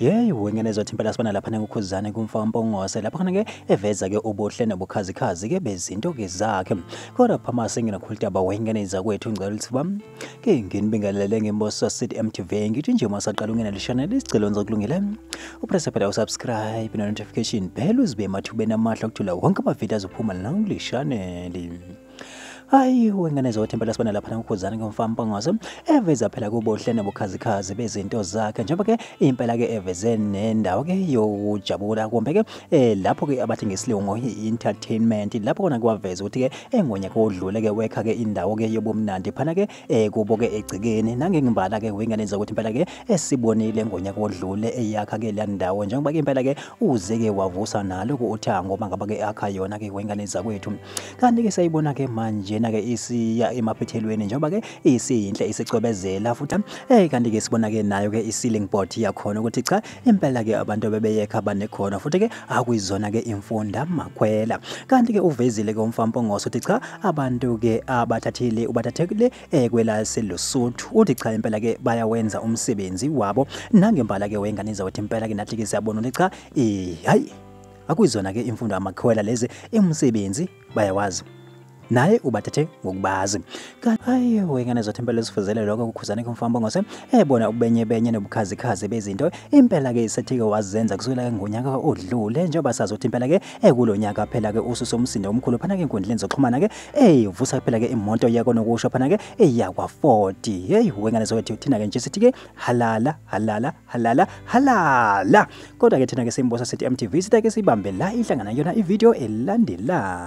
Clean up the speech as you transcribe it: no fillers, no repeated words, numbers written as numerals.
Yey wengene zothi impela sibona lapha ngukuzane kumfampongose lapha khona ke eveza ke ubuhle nobukhazikhazi ke bezinto ke zakhe kodwa phama senginakhulitaba wengene zakwethu ngicela ukuthi bam ke nginibingelele ngemboso City MTV ngithi nje masaqala ungena le channel isicelo ngizokulungile upress phela usubscribe no notification bell uzibe mathubeni amahla ukuthula wonke ama videos azophuma la kule channel. Hayi wengane zothi impela sibona lapha ngukuzane kumfampongose eveza phela kubuhle nobukhazikhazi bezinto zakhe njengoba ke impela ke eveze nendawo ke yojabula kumbe ke lapho ke abathi ngesilungu entertainment lapho kona kwaveza ukuthi ke engonyaka odlule ke wekha ke indawo ke yobumnandi phana ke kubo ke egcikeni nangengimbala ke wengane zokuthi impela ke esibonile ngonyaka odlule eyakha ke la ndawo njengoba ke impela ke uze ke wavusa nalo uthango mangaba ke akha yona ke wengane zakwethu kanti ke sayibona ke manje ke isiya emaphethelweni njengoba ke isiyinhle isicwebezela futhi kanti ke sibona ke nayo ke i-ceiling board yakhona ukuthi cha impela ke abantu bebeyekha banekhona futhi ke akuyizona ke imfunda makhwela kanti ke uvezile ke umfampongose uthi cha abantu ke ubathathekile kwela selusuthu uthi cha impela ke bayawenza umsebenzi wabo nangembala ke wengane zawethu impela ke nathi ke siyabona ukuthi cha hayi akuyizona ke imfundo amakhwela lezi umsebenzi bayawazi naye ubathethe ngokubazi hayi wengane zothi impela sifuzele lokho kukhuzane kumfampongose bona ubenye nobukhazikhazi bezinto impela ke isethike wazenza kusukela ke ngonyaka odlule njengoba sazothi impela ke kulonyaka phela ke ususo umsindo omkhulu phana ke inkundleni zokuxhumana ke uvusa phela ke imoto yakho nokusho phana ke yakwa 40 hey wengane zokuthi thina ke nje sithi ke halala kodwa ke thina ke simbosa City MTV sitake sibambe la ihlangana yona ivideo elandelayo.